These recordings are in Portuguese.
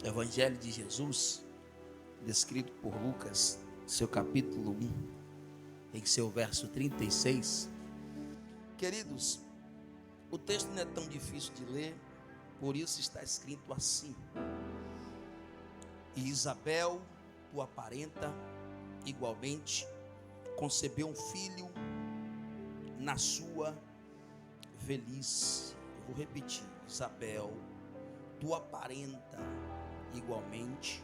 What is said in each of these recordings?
Evangelho de Jesus, descrito por Lucas, seu capítulo 1, em seu verso 36. Queridos, o texto não é tão difícil de ler, por isso está escrito assim: E Isabel, tua parenta, igualmente concebeu um filho na sua velhice. Eu vou repetir: Isabel, tua parenta, igualmente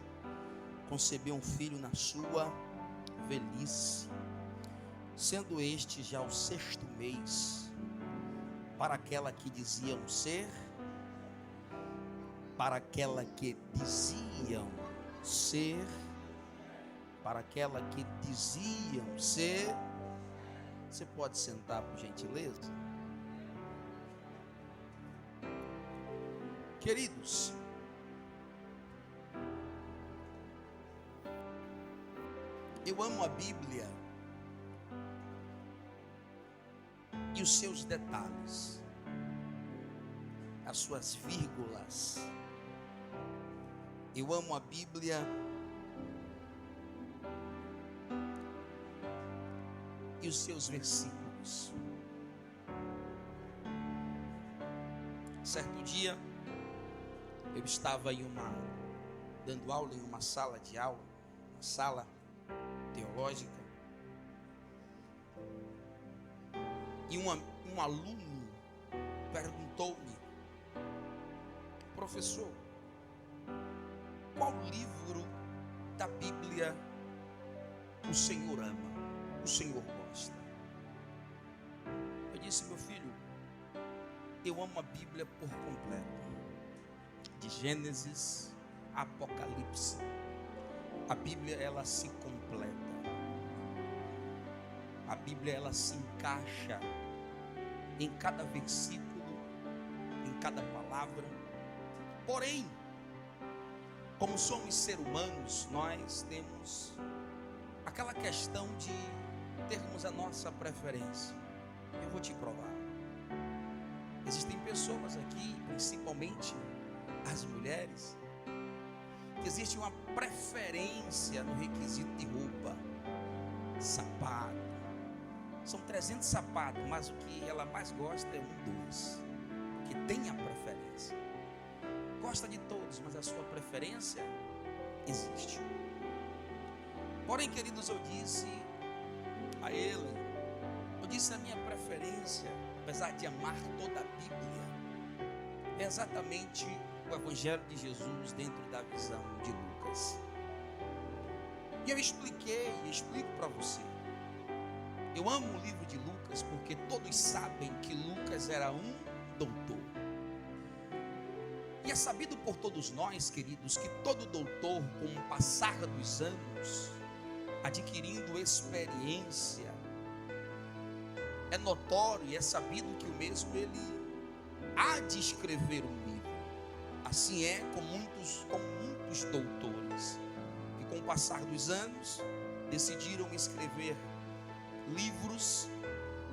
concebeu um filho na sua velhice, sendo este já o 6º mês, para aquela que diziam ser, para aquela que diziam ser, para aquela que diziam ser. Você pode sentar, por gentileza? Queridos, eu amo a Bíblia e os seus detalhes, as suas vírgulas. Eu amo a Bíblia e os seus versículos. Certo dia, eu estava dando aula em uma sala de aula, uma sala teológica, e um aluno perguntou-me: professor, qual livro da Bíblia o Senhor ama, o Senhor gosta? Eu disse: meu filho, eu amo a Bíblia por completo, de Gênesis a Apocalipse. A Bíblia, ela se completa. A Bíblia, ela se encaixa em cada versículo, em cada palavra. Porém, como somos seres humanos, nós temos aquela questão de termos a nossa preferência. Eu vou te provar. Existem pessoas aqui, principalmente as mulheres, que existe uma preferência no requisito de roupa, sapato. São 300 sapatos, mas o que ela mais gosta é 2, que tem a preferência. Gosta de todos, mas a sua preferência existe. Porém, queridos, eu disse a ele, a minha preferência, apesar de amar toda a Bíblia, é exatamente o Evangelho de Jesus dentro da visão de Lucas. E eu expliquei e explico para você. Eu amo o livro de Lucas porque todos sabem que Lucas era um doutor. E é sabido por todos nós, queridos, que todo doutor, com o passar dos anos, adquirindo experiência, é notório e é sabido que o mesmo ele há de escrever um livro. Assim é com muitos doutores, que com o passar dos anos decidiram escrever livros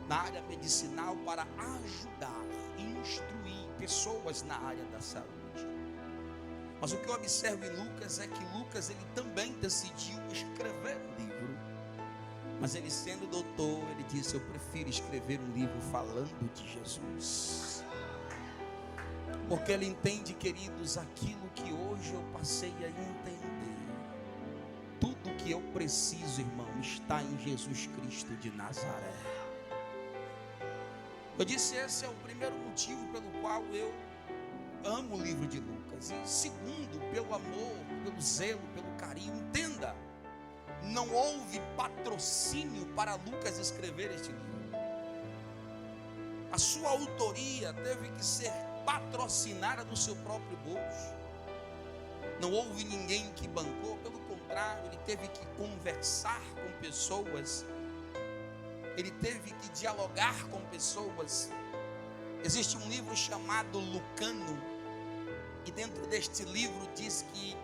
na área medicinal para ajudar e instruir pessoas na área da saúde. Mas o que eu observo em Lucas é que Lucas, ele também decidiu escrever um livro, mas ele, sendo doutor, ele disse: eu prefiro escrever um livro falando de Jesus, porque ele entende, queridos, aquilo que hoje eu passei a entender. Tudo que eu preciso, irmão, está em Jesus Cristo de Nazaré. Eu disse: esse é o primeiro motivo pelo qual eu amo o livro de Lucas. E segundo, pelo amor, pelo zelo, pelo carinho. Entenda, não houve patrocínio para Lucas escrever este livro. A sua autoria teve que ser patrocinada do seu próprio bolso. Não houve ninguém que bancou, pelo contrário, ele teve que conversar com pessoas, ele teve que dialogar com pessoas. Existe um livro chamado Lucano, e dentro deste livro diz que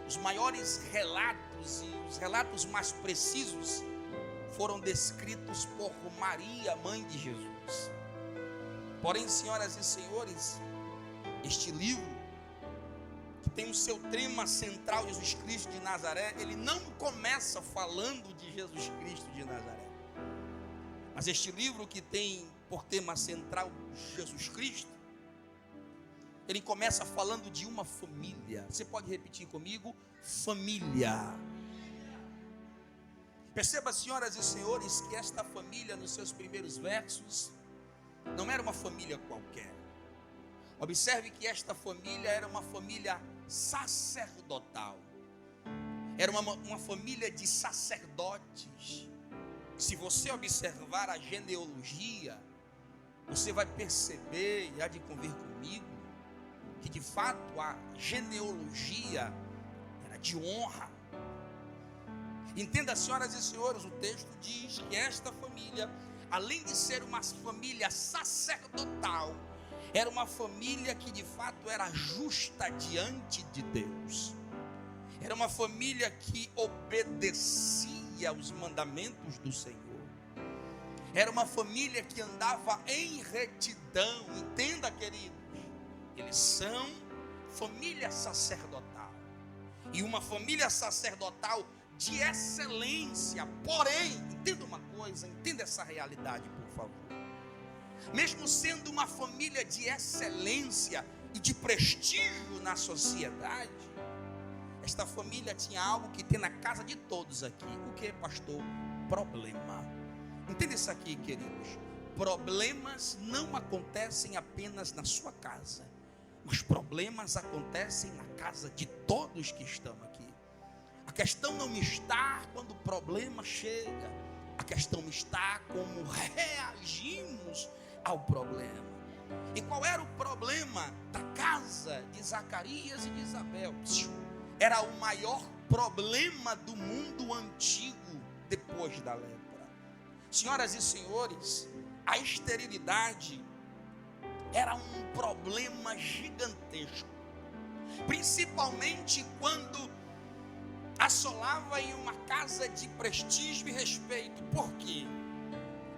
os maiores relatos e os relatos mais precisos foram descritos por Maria, mãe de Jesus. Porém, senhoras e senhores, este livro que tem o seu tema central, Jesus Cristo de Nazaré, ele não começa falando de Jesus Cristo de Nazaré. Mas este livro, que tem por tema central Jesus Cristo, ele começa falando de uma família. Você pode repetir comigo? Família. Perceba, senhoras e senhores, que esta família, nos seus primeiros versos, não era uma família qualquer. Observe que esta família era uma família sacerdotal. Era uma família de sacerdotes. Se você observar a genealogia, você vai perceber, e há de convir comigo, que de fato a genealogia era de honra. Entenda, senhoras e senhores, o texto diz que esta família, além de ser uma família sacerdotal, era uma família que de fato era justa diante de Deus. Era uma família que obedecia aos mandamentos do Senhor. Era uma família que andava em retidão. Entenda, queridos, eles são família sacerdotal. E uma família sacerdotal de excelência. Porém, entenda uma coisa, entenda essa realidade, por favor. Mesmo sendo uma família de excelência e de prestígio na sociedade, esta família tinha algo que tem na casa de todos aqui. O que, pastor? Problema. Entenda isso aqui, queridos. Problemas não acontecem apenas na sua casa, mas problemas acontecem na casa de todos que estão aqui. A questão não está quando o problema chega. A questão está como reagimos ao problema. E qual era o problema da casa de Zacarias e de Isabel? Era o maior problema do mundo antigo depois da lepra. Senhoras e senhores, a esterilidade era um problema gigantesco, principalmente quando assolava em uma casa de prestígio e respeito. Por quê?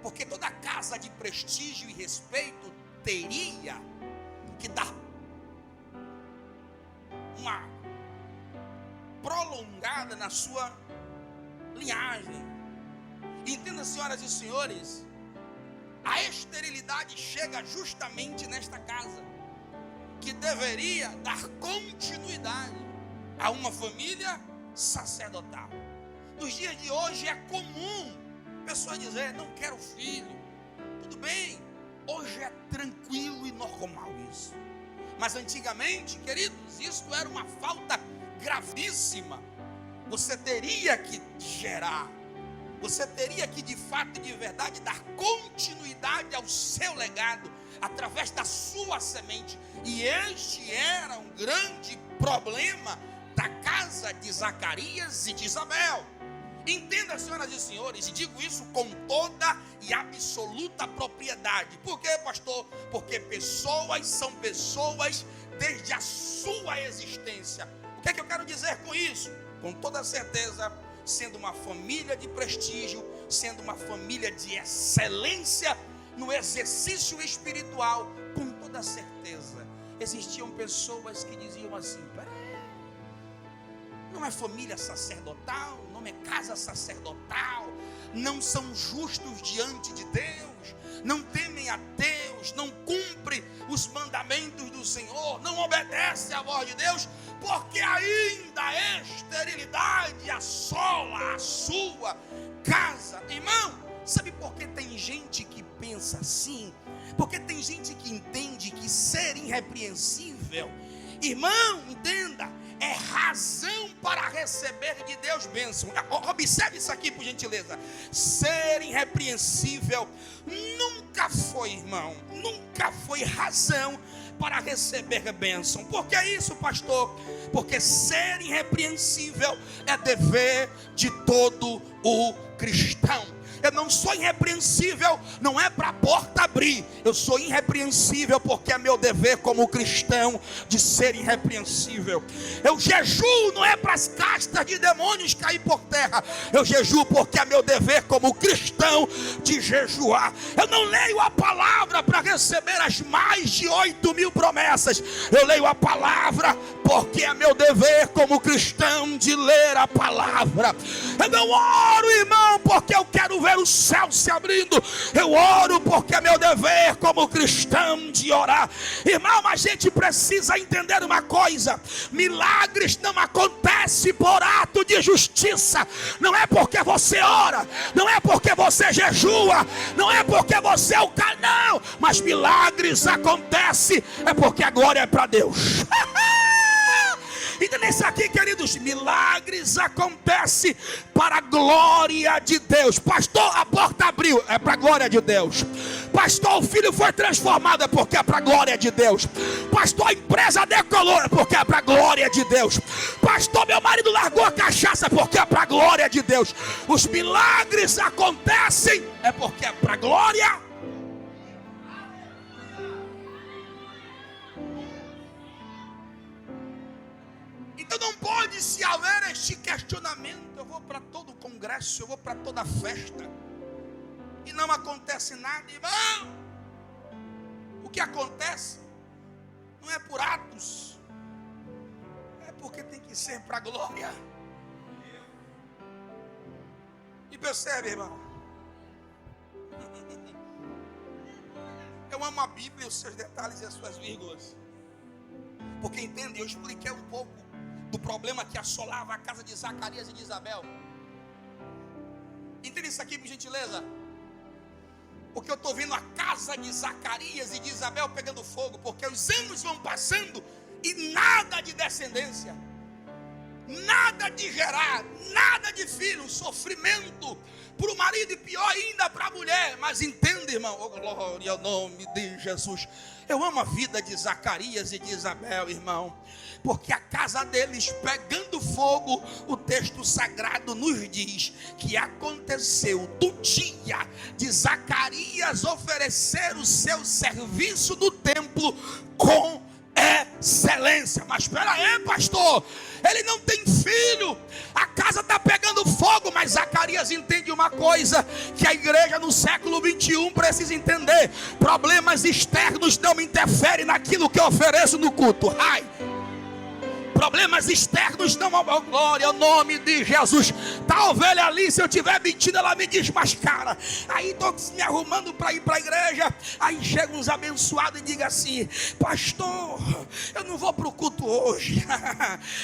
Porque toda casa de prestígio e respeito teria que dar uma prolongada na sua linhagem. Entenda, senhoras e senhores, a esterilidade chega justamente nesta casa, que deveria dar continuidade a uma família sacerdotal. Nos dias de hoje é comum pessoa dizer: não quero filho. Tudo bem, hoje é tranquilo e normal isso. Mas antigamente, queridos, isso era uma falta gravíssima. Você teria que gerar, você teria que de fato e de verdade dar continuidade ao seu legado através da sua semente. E este era um grande problema da casa de Zacarias e de Isabel. Entenda, senhoras e senhores, e digo isso com toda e absoluta propriedade. Por quê, pastor? Porque pessoas são pessoas desde a sua existência. O que é que eu quero dizer com isso? Com toda certeza, sendo uma família de prestígio, sendo uma família de excelência no exercício espiritual, com toda certeza, existiam pessoas que diziam assim: não é família sacerdotal, não é casa sacerdotal, não são justos diante de Deus, não temem a Deus, não cumprem os mandamentos do Senhor, não obedecem à voz de Deus, porque ainda a esterilidade assola a sua casa. Irmão, sabe por que tem gente que pensa assim? Porque tem gente que entende que ser irrepreensível, irmão, entenda, é razão para receber de Deus bênção. Observe isso aqui, por gentileza. Ser irrepreensível nunca foi, irmão, nunca foi razão para receber bênção. Por que isso, pastor? Porque ser irrepreensível é dever de todo o cristão. Eu não sou irrepreensível, não é para a porta abrir. Eu sou irrepreensível porque é meu dever como cristão de ser irrepreensível. Eu jejuo não é para as castas de demônios cair por terra. Eu jejuo porque é meu dever como cristão de jejuar. Eu não leio a palavra para receber as mais de 8.000 promessas. Eu leio a palavra porque é meu dever como cristão de ler a palavra. Eu não oro, irmão, porque eu quero ver o céu se abrindo. Eu oro porque é meu dever como cristão de orar. Irmão, a gente precisa entender uma coisa: milagres não acontecem por ato de justiça. Não é porque você ora, não é porque você jejua, não é porque você é o cara, não. Mas milagres acontecem é porque a glória é para Deus. Entendeu isso aqui, queridos? Milagres acontecem para a glória de Deus. Pastor, a porta abriu, é para a glória de Deus. Pastor, o filho foi transformado, é porque é para a glória de Deus. Pastor, a empresa decolou, é porque é para a glória de Deus. Pastor, meu marido largou a cachaça, é porque é para a glória de Deus. Os milagres acontecem, é porque é para a glória. Então não pode se haver este questionamento: eu vou para todo congresso, eu vou para toda festa e não acontece nada. Irmão, o que acontece não é por atos, é porque tem que ser para a glória. E percebe, irmão, eu amo a Bíblia, os seus detalhes e as suas vírgulas, porque entende, eu expliquei um pouco do problema que assolava a casa de Zacarias e de Isabel. Entenda isso aqui, por gentileza. Porque eu estou vendo a casa de Zacarias e de Isabel pegando fogo, porque os anos vão passando e nada de descendência, nada de gerar, nada de filho, sofrimento para o marido e pior ainda para a mulher. Mas entende, irmão, oh, glória ao nome de Jesus. Eu amo a vida de Zacarias e de Isabel, irmão, porque a casa deles pegando fogo, o texto sagrado nos diz que aconteceu do dia de Zacarias oferecer o seu serviço no templo com excelência. Mas espera aí, pastor, ele não tem filho, a casa está pegando fogo. Mas Zacarias entende uma coisa que a igreja no século 21 precisa entender: problemas externos não me interferem naquilo que eu ofereço no culto. Ai, problemas externos não, oh, glória ao nome de Jesus. Tá a ovelha ali, se eu tiver mentindo, ela me desmascara. Aí estou me arrumando para ir para a igreja. Aí chega uns abençoados e diga assim: pastor, eu não vou para o culto hoje.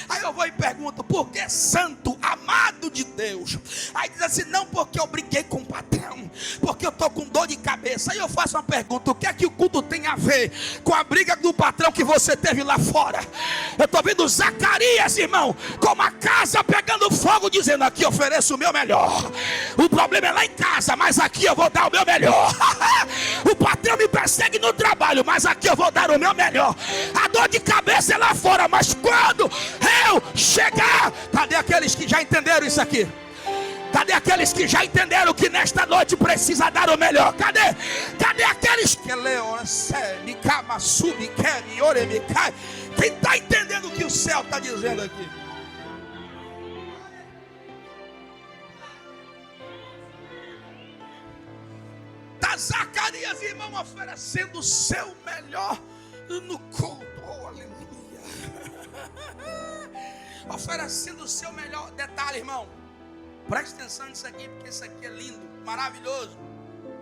Aí eu vou e pergunto: por que santo, amado de Deus? Aí diz assim: não, porque eu briguei com o patrão, porque eu estou com dor de cabeça. Aí eu faço uma pergunta: o que é que o culto tem a ver com a briga do patrão que você teve lá fora? Eu estou vendo Zacarias, irmão, com uma casa pegando fogo, dizendo: aqui eu ofereço o meu melhor. O problema é lá em casa, mas aqui eu vou dar o meu melhor. O patrão me persegue no trabalho, mas aqui eu vou dar o meu melhor. A dor de cabeça é lá fora, mas quando eu chegar, cadê aqueles que já entenderam isso aqui? Cadê aqueles que já entenderam que nesta noite precisa dar o melhor? Cadê? Cadê aqueles que quem está entendendo o que o céu está dizendo aqui? Está Zacarias, irmão, oferecendo o seu melhor no culto. Oh, aleluia. Oferecendo o seu melhor. Detalhe, irmão, preste atenção nisso aqui, porque isso aqui é lindo, maravilhoso.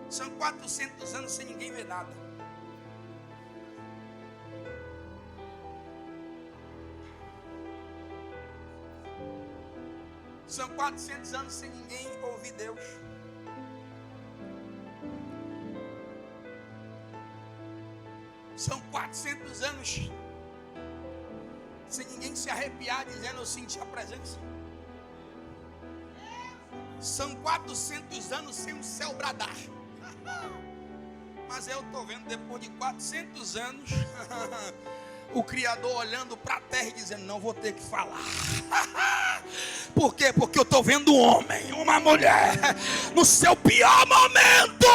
São 400 anos sem ninguém ver nada. São 400 anos sem ninguém ouvir Deus. São 400 anos sem ninguém se arrepiar dizendo: eu senti a presença. São 400 anos sem o céu bradar. Mas eu estou vendo, depois de 400 anos, o Criador olhando para a terra e dizendo: não vou ter que falar. Por quê? Porque eu estou vendo um homem, uma mulher, no seu pior momento,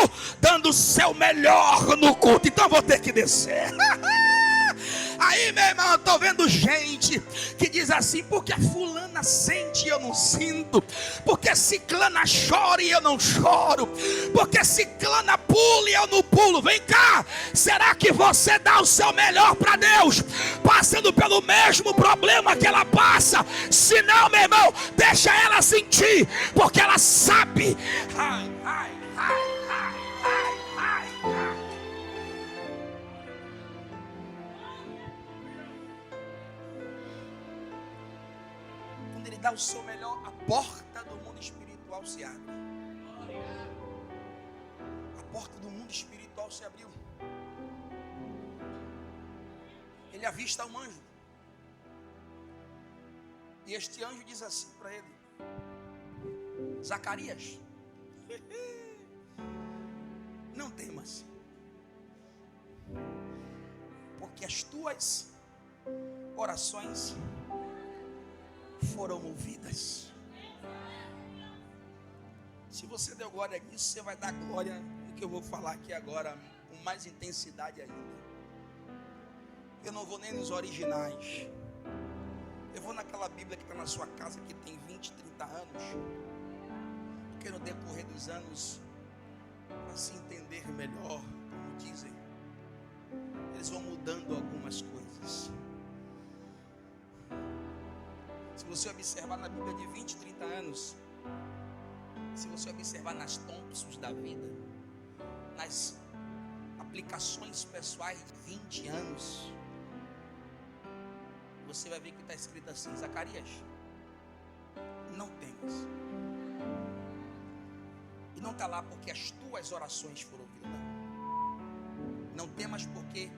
dando o seu melhor no culto. Então eu vou ter que descer. Aí, meu irmão, eu estou vendo gente que diz assim: porque a fulana sente e eu não sinto, porque ciclana chora e eu não choro, porque ciclana pula e eu não pulo. Vem cá, será que você dá o seu melhor para Deus, passando pelo mesmo problema que ela passa? Se não, meu irmão, deixa ela sentir, porque ela sabe. Ai, ai, ai, ai, ai, ai, ai. Quando ele dá o seu melhor, a porta do mundo espiritual se abre. A porta do mundo espiritual se abriu. Ele avista um anjo. E este anjo diz assim para ele: Zacarias, não temas, porque as tuas orações foram ouvidas. Se você deu glória nisso, você vai dar glória no que eu vou falar aqui agora, com mais intensidade ainda. Eu não vou nem nos originais. Eu vou naquela Bíblia que está na sua casa, que tem 20, 30 anos. Porque no decorrer dos anos, para se entender melhor, como dizem, eles vão mudando algumas coisas. Se você observar na Bíblia de 20, 30 anos, se você observar nas Thompsons da vida, nas aplicações pessoais de 20 anos, você vai ver que está escrito assim: Zacarias, não temas. E não está lá porque as tuas orações foram ouvidas, não. Não temas porque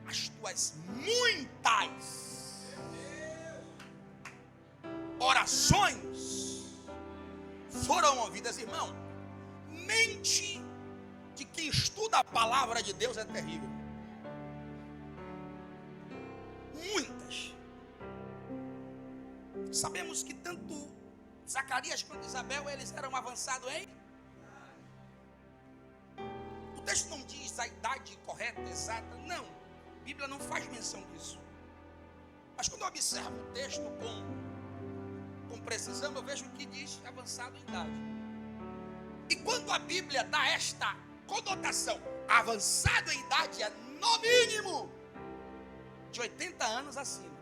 as tuas muitas orações foram ouvidas. Irmão, mente de quem estuda a palavra de Deus é terrível. Muitas. Sabemos que tanto Zacarias quanto Isabel, eles eram avançados em... O texto não diz a idade correta, exata, não. A Bíblia não faz menção disso. Mas quando eu observo o texto com precisão, eu vejo que diz avançado em idade. E quando a Bíblia dá esta conotação, avançado em idade, é no mínimo de 80 anos acima.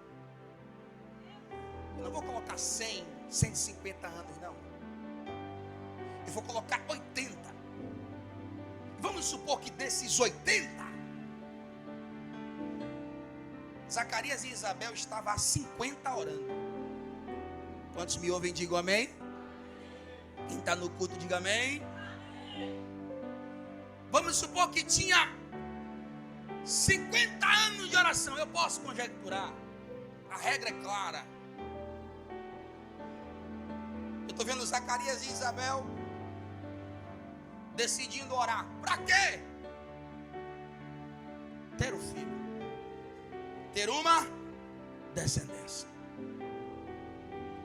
Eu não vou colocar 100, 150 anos, não. Eu vou colocar 80. Vamos supor que desses 80, Zacarias e Isabel estavam há 50 orando. Quantos me ouvem, digam amém. Quem está no culto, diga amém. Vamos supor que tinha 50 anos de oração. Eu posso conjecturar. A regra é clara. Eu estou vendo Zacarias e Isabel decidindo orar. Para quê? Ter o filho. Ter uma descendência.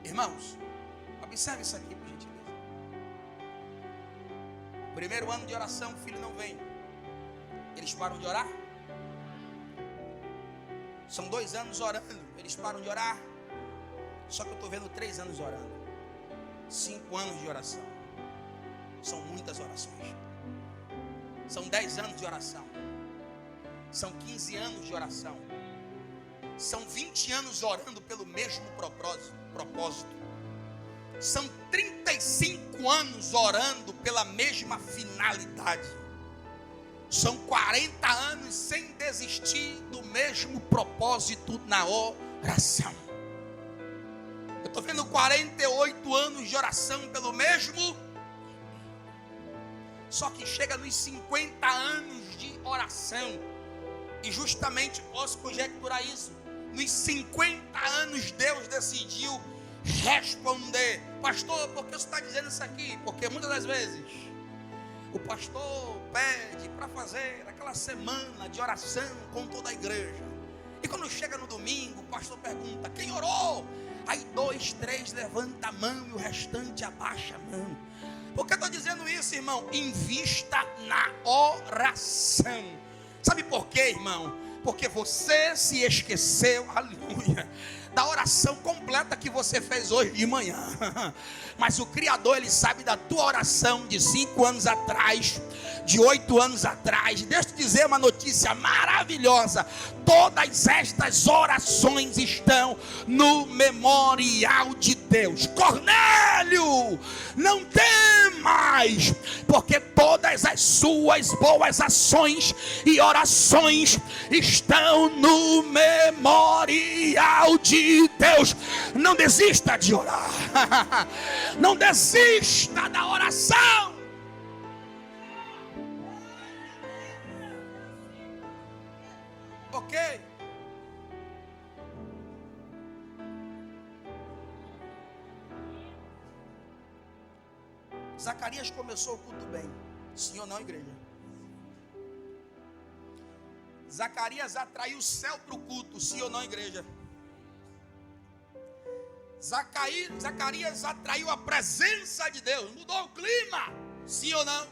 Irmãos, observe isso aqui, por gentileza. Primeiro ano de oração, o filho não vem. Eles param de orar? São 2 anos orando. Eles param de orar? Só que eu estou vendo 3 anos orando. 5 anos de oração. São muitas orações. São 10 anos de oração. São 15 anos de oração. São 20 anos orando pelo mesmo propósito. São 35 anos orando pela mesma finalidade. São 40 anos sem desistir do mesmo propósito na oração. Eu estou vendo 48 anos de oração pelo mesmo. Só que chega nos 50 anos de oração. E justamente posso conjecturar isso. Nos 50 anos Deus decidiu responder. Pastor, por que você está dizendo isso aqui? Porque muitas das vezes o pastor pede para fazer aquela semana de oração com toda a igreja. E quando chega no domingo, o pastor pergunta: quem orou? Aí 2, 2, 3, levanta a mão e o restante abaixa a mão. Por que eu estou dizendo isso, irmão? Invista na oração. Sabe por quê, irmão? Porque você se esqueceu, aleluia, da oração completa que você fez hoje de manhã. Mas o Criador, Ele sabe da tua oração de 5 anos atrás, de 8 anos atrás. Deixa eu te dizer uma notícia maravilhosa. Todas estas orações estão no memorial de Deus. Cornélio, não temas, porque todas as suas boas ações e orações estão no memorial de Deus. Não desista de orar. Não desista da oração. Ok? Zacarias começou o culto bem. Sim ou não, igreja? Zacarias atraiu o céu para o culto. Sim ou não, igreja? Zacarias atraiu a presença de Deus. Mudou o clima. Sim ou não?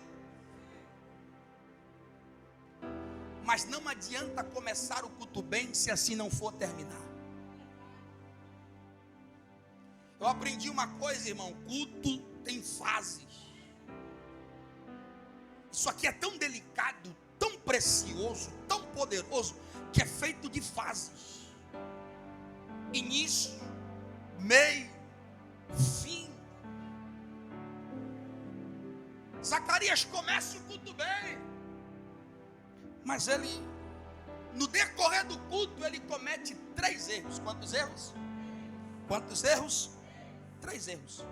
Mas não adianta começar o culto bem se assim não for terminar. Eu aprendi uma coisa, irmão. Culto tem fases. Isso aqui é tão delicado, tão precioso, tão poderoso, que é feito de fases. Início, meio, fim. Zacarias começa o culto bem, mas ele, no decorrer do culto, ele comete 3 erros. Quantos erros? Quantos erros? 3 erros.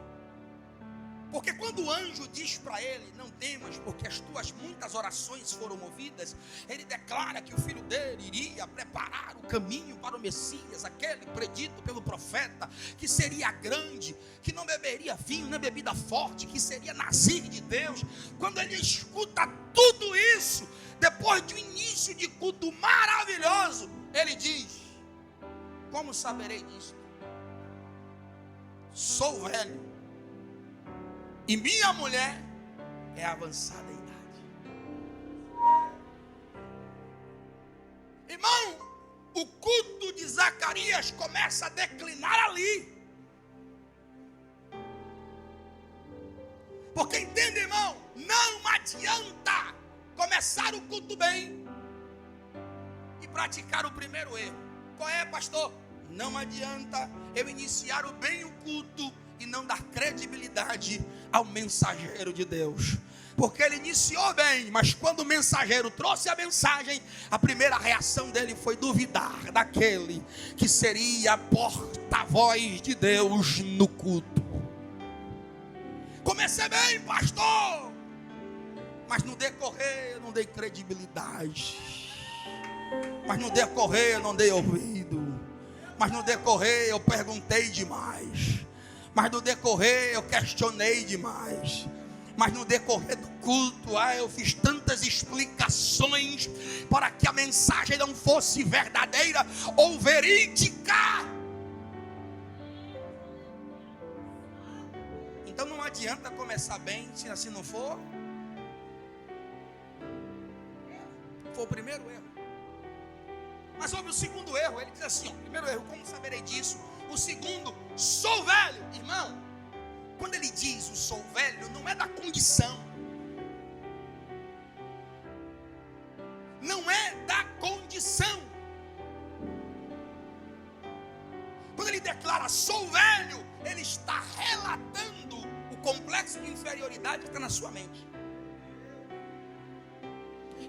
Porque quando o anjo diz para ele, não temas, porque as tuas muitas orações foram ouvidas, ele declara que o filho dele iria preparar o caminho para o Messias, aquele predito pelo profeta, que seria grande, que não beberia vinho, nem bebida forte, que seria Nazir de Deus. Quando ele escuta tudo isso, depois de um início de culto maravilhoso, ele diz: como saberei disso? Sou velho e minha mulher é avançada em idade. Irmão, o culto de Zacarias começa a declinar ali. Porque entende, irmão, não adianta começar o culto bem e praticar o primeiro erro. Qual é, pastor? Não adianta eu iniciar o bem o culto e não dar credibilidade ao mensageiro de Deus. Porque ele iniciou bem, mas quando o mensageiro trouxe a mensagem, a primeira reação dele foi duvidar daquele que seria porta-voz de Deus no culto. Comecei bem, pastor, mas no decorrer eu não dei credibilidade, mas no decorrer eu não dei ouvido, mas no decorrer eu perguntei demais, mas no decorrer eu questionei demais, mas no decorrer do culto, eu fiz tantas explicações para que a mensagem não fosse verdadeira ou verídica. Então não adianta começar bem se assim não for. Foi o primeiro erro. Mas houve o segundo erro. Ele diz assim, ó, primeiro erro, como saberei disso? O segundo, sou velho. Irmão, quando ele diz o sou velho, não é da condição. Não é da condição. Quando ele declara sou velho, ele está relatando o complexo de inferioridade que está na sua mente.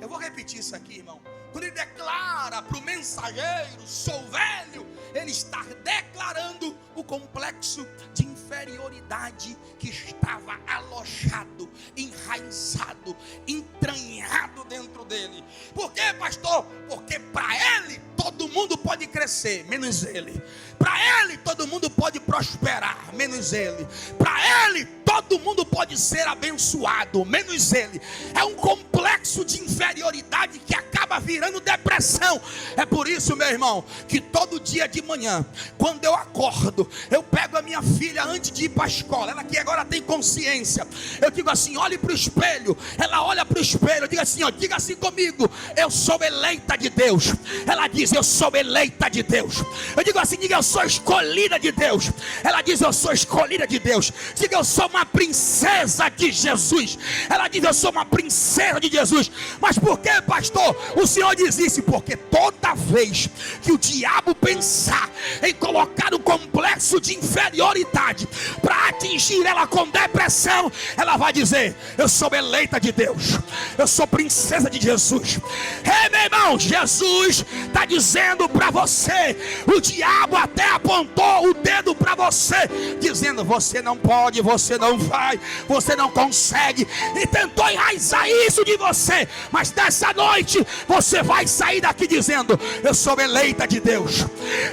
Eu vou repetir isso aqui, irmão. Quando ele declara para o mensageiro, sou velho, ele está declarando o complexo de inferioridade que estava alojado, enraizado, entranhado dentro dele. Por quê, pastor? Porque para ele todo mundo pode crescer, menos ele. Para ele todo mundo pode prosperar, menos ele. Para ele todo mundo pode ser abençoado, menos ele. É um complexo de inferioridade que acaba virando depressão. É por isso, meu irmão, que todo dia de manhã, quando eu acordo, eu pego a minha filha antes de ir para a escola, ela que agora tem consciência, eu digo assim, olhe para o espelho. Ela olha para o espelho, eu digo assim, ó, diga assim comigo: eu sou eleita de Deus. Ela diz: eu sou eleita de Deus. Eu digo assim, diga: eu sou escolhida de Deus. Ela diz: eu sou escolhida de Deus. Diga: eu sou uma princesa de Jesus. Ela diz: eu sou uma princesa de Jesus. Mas por que, pastor, o senhor diz isso? Porque toda vez que o diabo pensar em colocar um complexo de inferioridade para atingir ela com depressão, ela vai dizer: eu sou eleita de Deus, eu sou princesa de Jesus. Ei, meu irmão, Jesus está dizendo para você, o diabo até apontou o dedo para você, dizendo: você não pode, você não vai, você não consegue, e tentou enraizar isso de você. Mas nessa noite você vai sair daqui dizendo: eu sou eleita de Deus,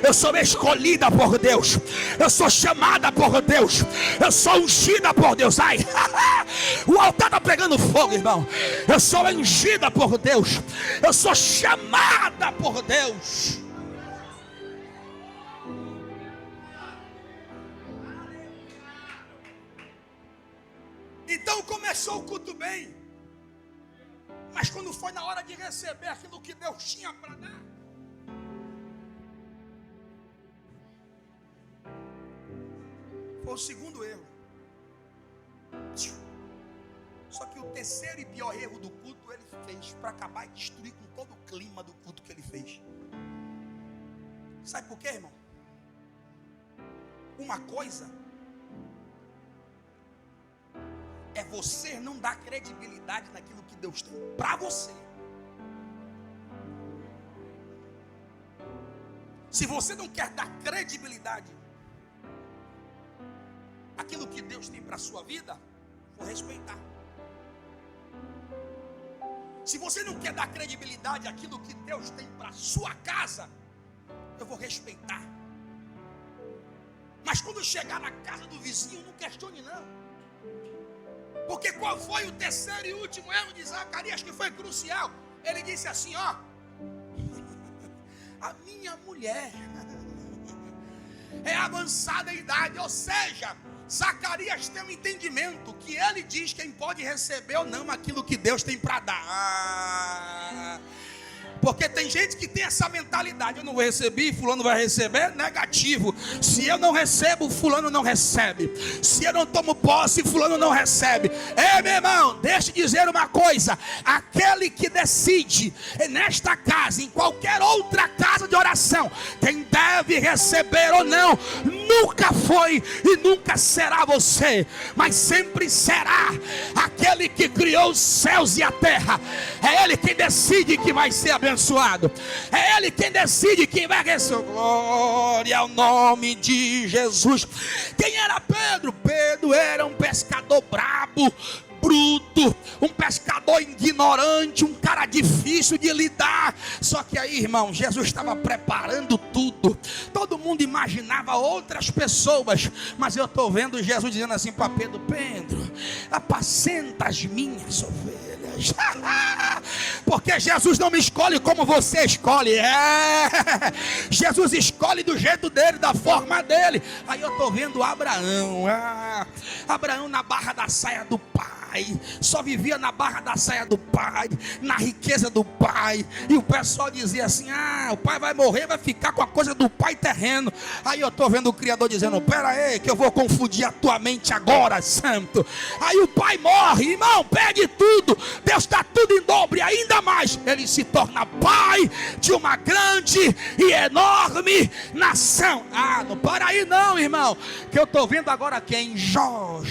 eu sou escolhida por Deus, eu sou chamada por Deus, eu sou ungida por Deus. Ai, o altar está pegando fogo, irmão. Eu sou ungida por Deus, eu sou chamada por Deus. Então começou o culto bem, mas quando foi na hora de receber aquilo que Deus tinha para dar, foi o segundo erro. Só que o terceiro e pior erro do culto ele fez para acabar e destruir com todo o clima do culto que ele fez. Sabe por quê, irmão? Uma coisa é você não dar credibilidade naquilo que Deus tem para você. Se você não quer dar credibilidade àquilo que Deus tem para a sua vida, vou respeitar. Se você não quer dar credibilidade àquilo que Deus tem para a sua casa, eu vou respeitar. Mas quando chegar na casa do vizinho, não questione não. Porque qual foi o terceiro e último erro de Zacarias que foi crucial? Ele disse assim, ó: a minha mulher é avançada em idade. Ou seja, Zacarias tem um entendimento que ele diz quem pode receber ou não aquilo que Deus tem para dar. Porque tem gente que tem essa mentalidade: eu não vou receber, fulano vai receber. Negativo. Se eu não recebo, fulano não recebe. Se eu não tomo posse, fulano não recebe. Ei, meu irmão, deixa eu dizer uma coisa: aquele que decide nesta casa, em qualquer outra casa de oração, quem deve receber ou não, nunca foi e nunca será você, mas sempre será aquele que criou os céus e a terra. É ele quem decide que vai ser abençoado. É ele quem decide quem vai receber. Glória ao nome de Jesus. Quem era Pedro? Pedro era um pescador brabo, bruto, um pescador ignorante, um cara difícil de lidar. Só que aí, irmão, Jesus estava preparando tudo. Todo mundo imaginava outras pessoas, mas eu estou vendo Jesus dizendo assim para Pedro: Pedro, apacenta as minhas ovelhas. Porque Jesus não me escolhe como você escolhe. Jesus escolhe do jeito dele, da forma dele. Aí eu estou vendo Abraão. Abraão na barra da saia do pai, só vivia na barra da saia do pai, na riqueza do pai. E o pessoal dizia assim: o pai vai morrer, vai ficar com a coisa do pai terreno. Aí eu estou vendo o Criador dizendo: pera aí, que eu vou confundir a tua mente agora, santo. Aí o pai morre, irmão, perde tudo. Deus está tudo em dobro, ainda mais ele se torna pai de uma grande e enorme nação. Não para aí não, irmão, que eu estou vendo agora quem? Jó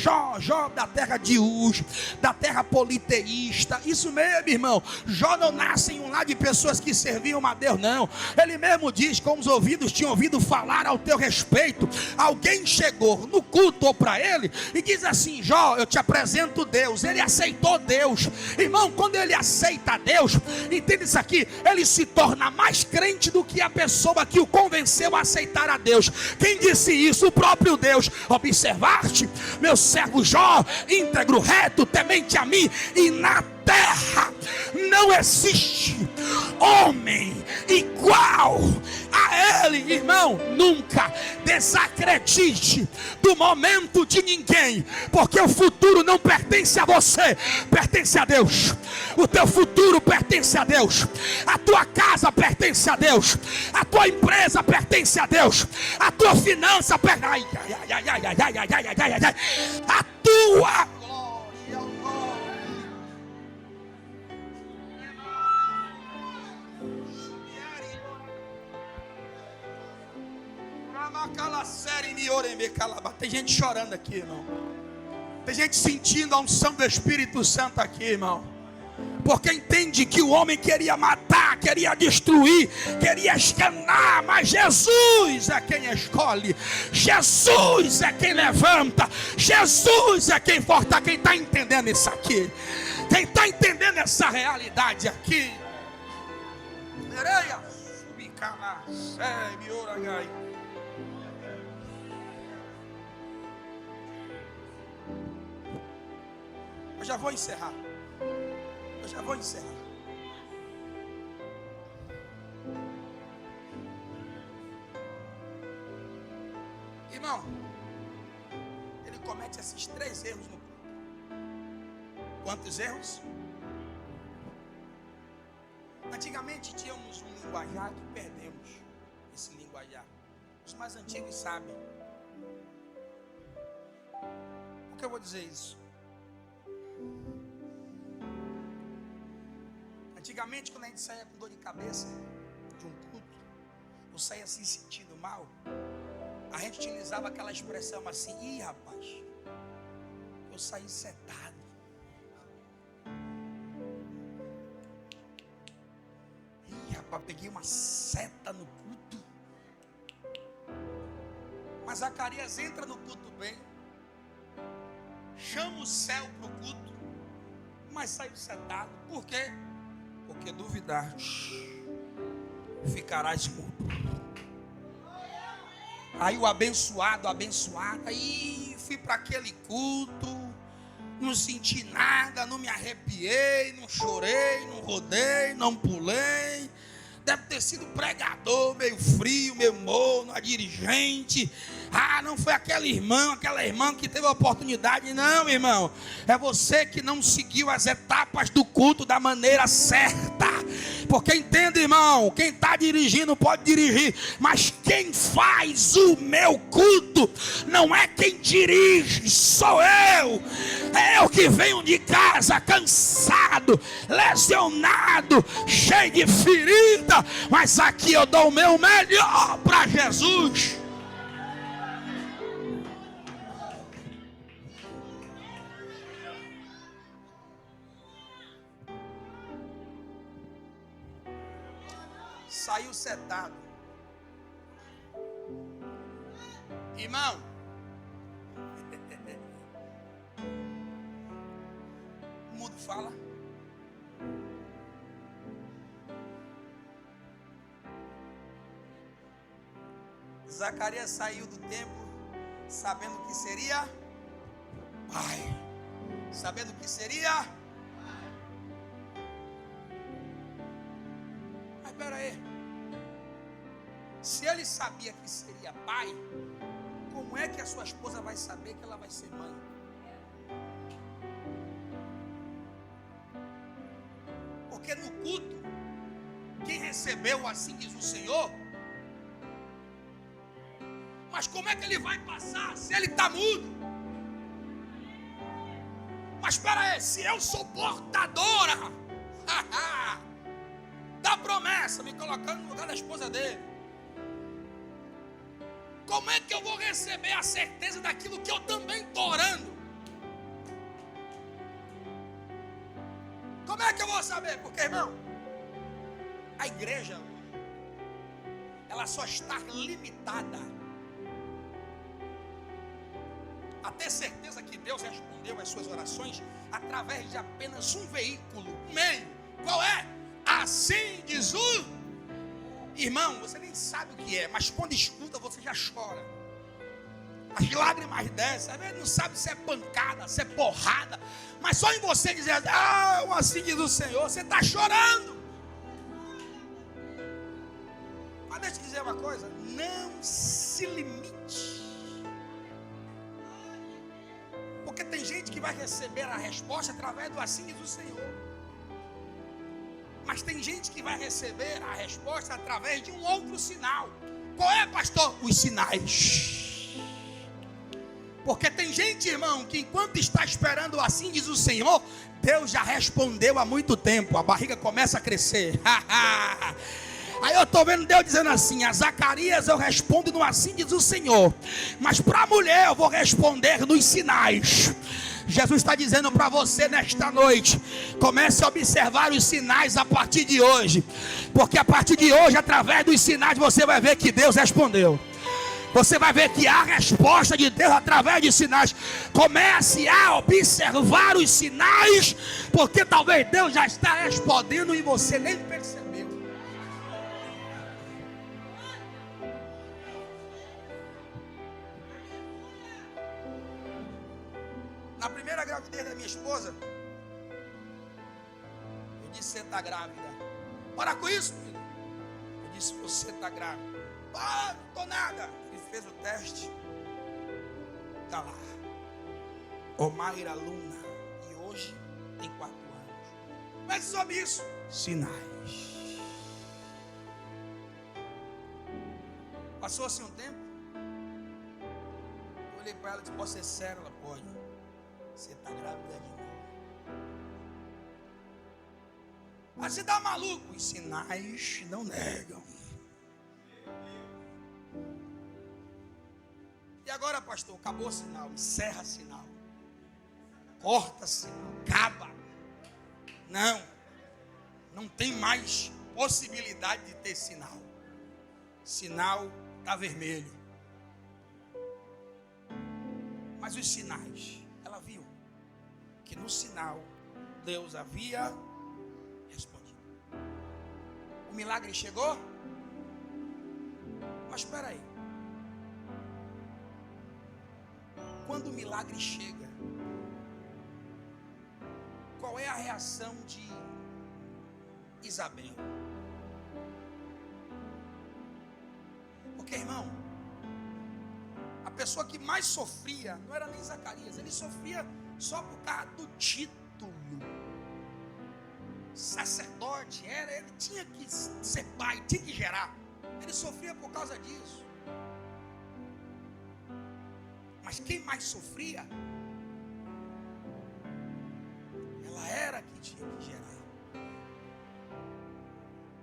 da terra de Uz, da terra politeísta. Isso mesmo, irmão. Jó não nasce em um lar de pessoas que serviam a Deus, não. Ele mesmo diz: com os ouvidos tinha ouvido falar ao teu respeito. Alguém chegou no culto ou para ele e diz assim: Jó, eu te apresento Deus. Ele aceitou Deus. Irmão, quando ele aceita Deus, entende isso aqui, ele se torna mais crente do que a pessoa que o convenceu a aceitar a Deus. Quem disse isso? O próprio Deus. Observaste, meu servo Jó, íntegro, reto, temente a mim, e na terra não existe homem igual a ele. Irmão, nunca desacredite do momento de ninguém, porque o futuro não pertence a você, pertence a Deus. O teu futuro pertence a Deus, a tua casa pertence a Deus, a tua empresa pertence a Deus, a tua finança pertence a tua glória ao nome. Tem gente chorando aqui, irmão. Tem gente sentindo a unção do Espírito Santo aqui, irmão. Porque entende que o homem queria matar, queria destruir, queria escanar, mas Jesus é quem escolhe, Jesus é quem levanta, Jesus é quem fortalece. Quem está entendendo isso aqui? Quem está entendendo essa realidade aqui? Eu já vou encerrar. Irmão, ele comete esses 3 erros no culto. Quantos erros? Antigamente tínhamos um linguajar que perdemos esse linguajar. Os mais antigos sabem. Por que eu vou dizer isso? Antigamente, quando a gente saía com dor de cabeça de um culto, ou saía assim sentindo mal, a gente utilizava aquela expressão assim: ih, rapaz, eu saí setado. Ih, rapaz, peguei uma seta no culto. Mas Zacarias entra no culto bem, chama o céu para o culto, mas saiu setado. Por quê? Porque duvidar, ficarás mudo. Aí o abençoado, aí fui para aquele culto, não senti nada, não me arrepiei, não chorei, não rodei, não pulei. Deve ter sido pregador, meio frio, meio morno, a dirigente. Ah, não foi aquela irmã que teve a oportunidade. Não, irmão, é você que não seguiu as etapas do culto da maneira certa. Porque entende, irmão, quem está dirigindo pode dirigir, mas quem faz o meu culto não é quem dirige, sou eu. É eu que venho de casa cansado, lesionado, cheio de ferida, mas aqui eu dou o meu melhor para Jesus. Saiu setado. Irmão, o mudo fala. Zacarias saiu do templo sabendo que seria pai, sabendo que seria. Mas espera aí, se ele sabia que seria pai, como é que a sua esposa vai saber que ela vai ser mãe? Porque no culto, quem recebeu, assim diz o Senhor. Mas como é que ele vai passar se ele está mudo? Mas espera aí, se eu sou portadora da promessa, me colocando no lugar da esposa dele, como é que eu vou receber a certeza daquilo que eu também estou orando? Como é que eu vou saber? Porque, irmão, a igreja, ela só está limitada a ter certeza que Deus respondeu às suas orações através de apenas um veículo, um meio. Qual é? Assim diz o irmão. Você nem sabe o que é, mas quando escuta você já chora. As lágrimas descem. Às vezes não sabe se é pancada, se é porrada, Mas só em você dizer, assim diz o Senhor, você está chorando. Mas deixa eu dizer uma coisa, não se limite. Porque tem gente que vai receber a resposta através do assim diz o Senhor. Mas tem gente que vai receber a resposta através de um outro sinal. Qual é, pastor? Os sinais. Porque tem gente, irmão, que enquanto está esperando o assim diz o Senhor, Deus já respondeu há muito tempo. A barriga começa a crescer. Aí eu estou vendo Deus dizendo assim: a Zacarias eu respondo no assim diz o Senhor, mas para a mulher eu vou responder nos sinais. Jesus está dizendo para você nesta noite: comece a observar os sinais a partir de hoje, porque a partir de hoje, através dos sinais, você vai ver que Deus respondeu. Você vai ver que há resposta de Deus através de sinais. Comece a observar os sinais, porque talvez Deus já está respondendo e você nem percebeu. Na primeira gravidez da minha esposa, eu disse: você está grávida. Para com isso, filho. Eu disse: você está grávida. Não estou nada. Ele fez o teste. Está lá. Omaira Luna. E hoje tem 4 anos. Mas sobre isso, sinais. Passou-se um tempo. Eu olhei para ela e disse: posso ser sério? Ela pode. Você está grávida de novo. Mas você está maluco? Os sinais não negam. E agora, pastor, acabou o sinal. Encerra sinal. Corta sinal. Acaba. Não tem mais possibilidade de ter sinal. Sinal está vermelho. Mas os sinais, ela viu que no sinal Deus havia respondido. O milagre chegou? Mas espera aí. Quando o milagre chega, qual é a reação de Isabel? Porque, irmão, a pessoa que mais sofria não era nem Zacarias, ele sofria só por causa do título. Sacerdote, ele tinha que ser pai, tinha que gerar. Ele sofria por causa disso. Mas quem mais sofria, ela era que tinha que gerar.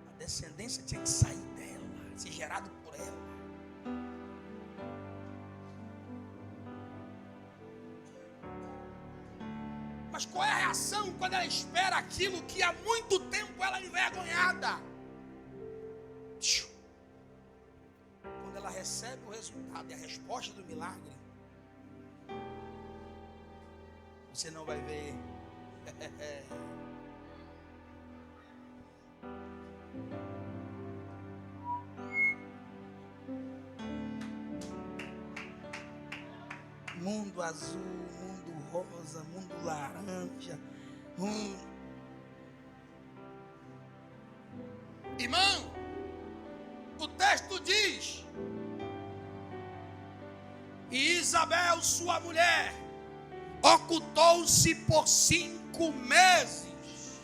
A descendência tinha que sair dela, ser gerado por ela. Mas qual é a reação quando ela espera aquilo que há muito tempo ela é envergonhada? Quando ela recebe o resultado e a resposta do milagre, você não vai ver. Mundo azul, mundo rosa, mundo laranja. Irmão, o texto diz: e Isabel, sua mulher, ocultou-se por 5 meses.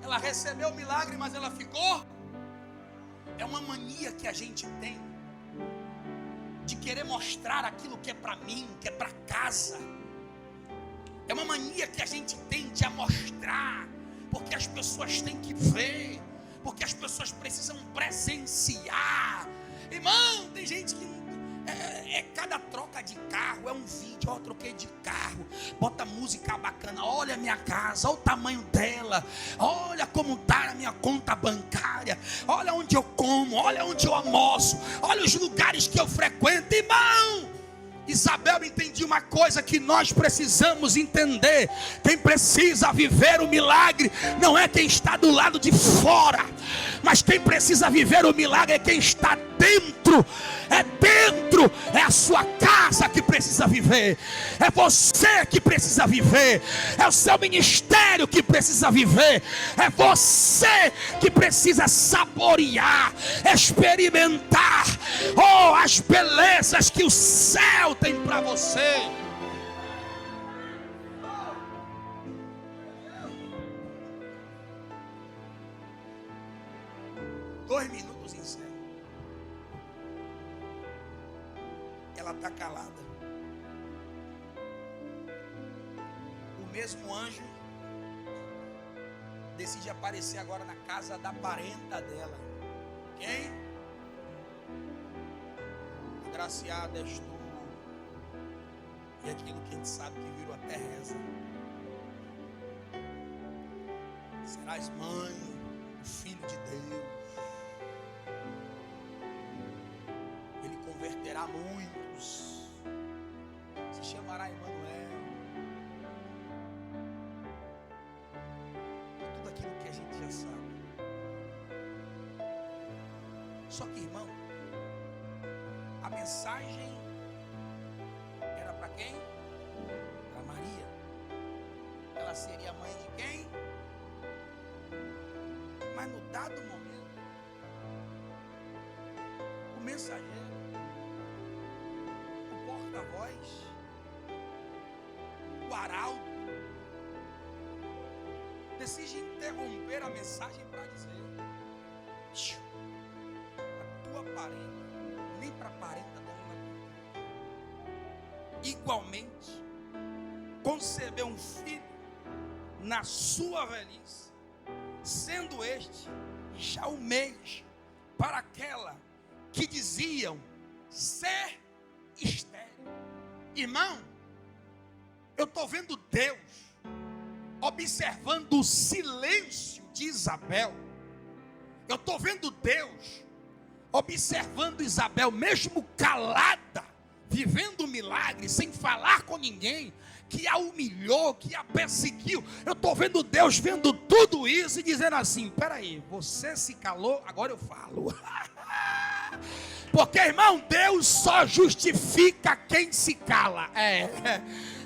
Ela recebeu o milagre, mas ela ficou. É uma mania que a gente tem de querer mostrar aquilo que é para mim, que é para casa. É uma mania que a gente tem de mostrar, porque as pessoas têm que ver, porque as pessoas precisam presenciar. Irmão, tem gente que cada troca de carro é um vídeo. Ó, troquei de carro, bota música bacana. Olha a minha casa, olha o tamanho dela, olha como está a minha conta bancária, olha onde eu como, olha onde eu almoço, olha os lugares que eu frequento. Irmão, Isabel entendia uma coisa que nós precisamos entender: quem precisa viver o milagre não é quem está do lado de fora, mas quem precisa viver o milagre é quem está dentro. É a sua casa que precisa viver, é você que precisa viver, é o seu ministério que precisa viver, é você que precisa saborear, experimentar, as belezas que o céu tem para você. 2 minutos em céu. Ela está calada. O mesmo anjo decide aparecer agora na casa da parenta dela. Quem? Agraciada és tu. E aquilo que a gente sabe que virou até reza. Serás mãe do Filho de Deus. Ele converterá muitos. Se chamará Emanuel. Tudo aquilo que a gente já sabe. Só que, irmão, a mensagem era para quem? Para Maria. Ela seria mãe de quem? Mas no dado momento, o mensageiro, o porta-voz, o arauto, decide interromper a mensagem para dizer: a tua parenta, nem para a parenta dela, igualmente, concebeu um filho na sua velhice, sendo este já o mês para aquela que diziam ser estéril. Irmão, eu estou vendo Deus observando o silêncio de Isabel. Eu estou vendo Deus observando Isabel, mesmo calada, vivendo um milagre, sem falar com ninguém, que a humilhou, que a perseguiu. Eu estou vendo Deus vendo tudo isso e dizendo assim: peraí, você se calou, agora eu falo. Porque, irmão, Deus só justifica quem se cala.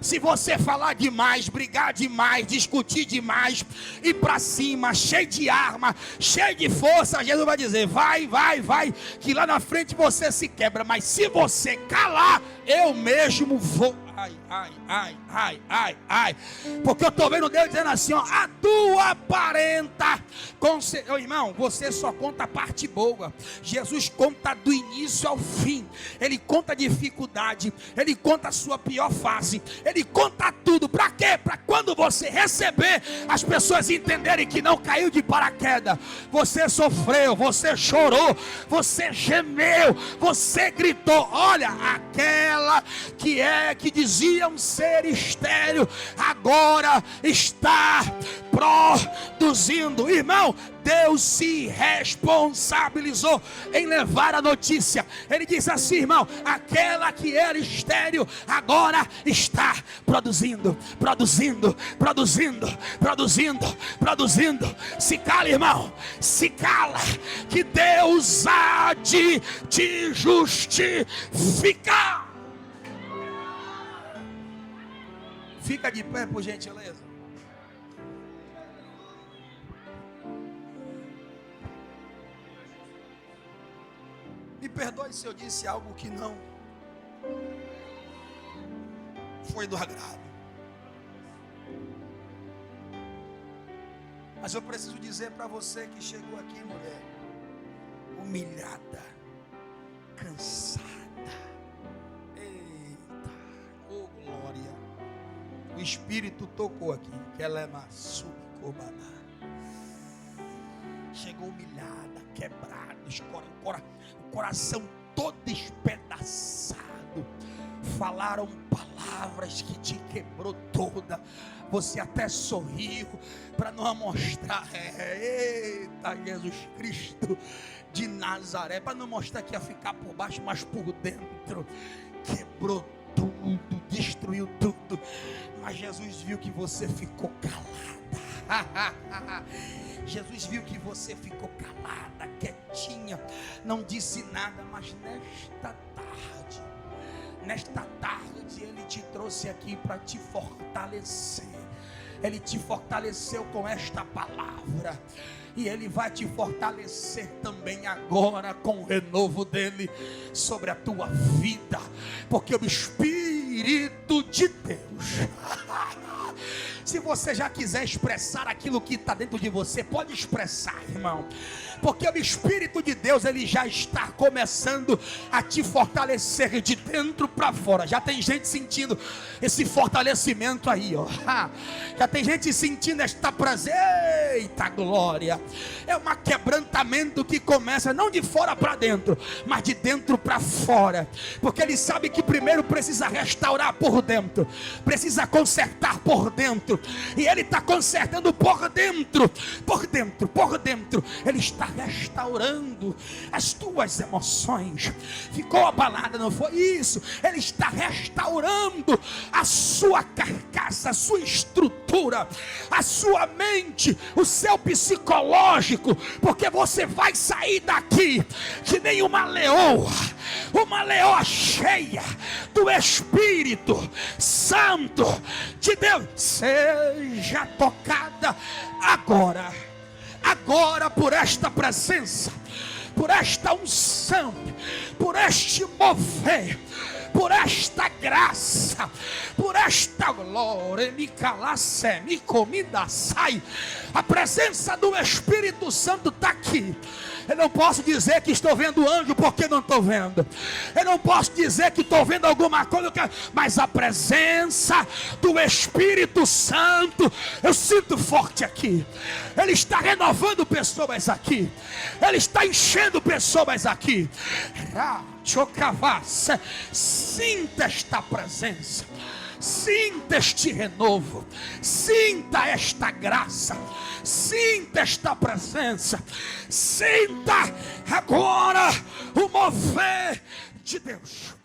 Se você falar demais, brigar demais, discutir demais, ir para cima, cheio de arma, cheio de força, Jesus vai dizer: vai, que lá na frente você se quebra. Mas se você calar, eu mesmo vou. Ai. Porque eu estou vendo Deus dizendo assim: ó, a tua parenta. Irmão, você só conta a parte boa. Jesus conta do início ao fim. Ele conta a dificuldade. Ele conta a sua pior fase. Ele conta tudo. Para quê? Para quando você receber, as pessoas entenderem que não caiu de paraquedas. Você sofreu, você chorou, você gemeu, você gritou. Olha, aquela que diziam ser estéril, agora está produzindo. Irmão, Deus se responsabilizou em levar a notícia. Ele disse assim: irmão, aquela que era estéril agora está produzindo. Se cala, irmão, se cala, que Deus há de te justificar. Fica de pé, por gentileza. Me perdoe se eu disse algo que não foi do agrado. Mas eu preciso dizer para você que chegou aqui, mulher, humilhada, cansada. Eita, oh glória. O Espírito tocou aqui. Que ela é maçucobana. Chegou humilhada, quebrada, o coração todo despedaçado. Falaram palavras que te quebrou toda. Você até sorriu para não mostrar. Eita, Jesus Cristo de Nazaré, para não mostrar que ia ficar por baixo, mas por dentro. Quebrou tudo, destruiu tudo. Mas Jesus viu que você ficou calada. Jesus viu que você ficou calada, quietinha, não disse nada, mas nesta tarde Ele te trouxe aqui para te fortalecer. Ele te fortaleceu com esta palavra, e Ele vai te fortalecer também agora com o renovo dEle sobre a tua vida, porque o Espírito de Deus, se você já quiser expressar aquilo que está dentro de você, pode expressar, irmão, porque o Espírito de Deus, Ele já está começando a te fortalecer de dentro para fora. Já tem gente sentindo esse fortalecimento aí, ó. Já tem gente sentindo esta prazer. Eita glória! É um quebrantamento que começa não de fora para dentro, mas de dentro para fora, porque Ele sabe que primeiro precisa restaurar por dentro, precisa consertar por dentro, e Ele está consertando por dentro. Ele está restaurando as tuas emoções. Ficou abalada, não foi isso? Ele está restaurando a sua carcaça, a sua estrutura, a sua mente, o seu psicológico, porque você vai sair daqui que nem uma leoa cheia do Espírito Santo de Deus. Seja tocada agora por esta presença, por esta unção, por este mover, por esta graça, por esta glória. Me calasse, me comida sai. A presença do Espírito Santo está aqui. Eu não posso dizer que estou vendo anjo, porque não estou vendo. Eu não posso dizer que estou vendo alguma coisa, mas a presença do Espírito Santo eu sinto forte aqui. Ele está renovando pessoas aqui. Ele está enchendo pessoas aqui. Sinta esta presença, sinta este renovo, sinta esta graça, sinta esta presença, sinta agora o mover de Deus.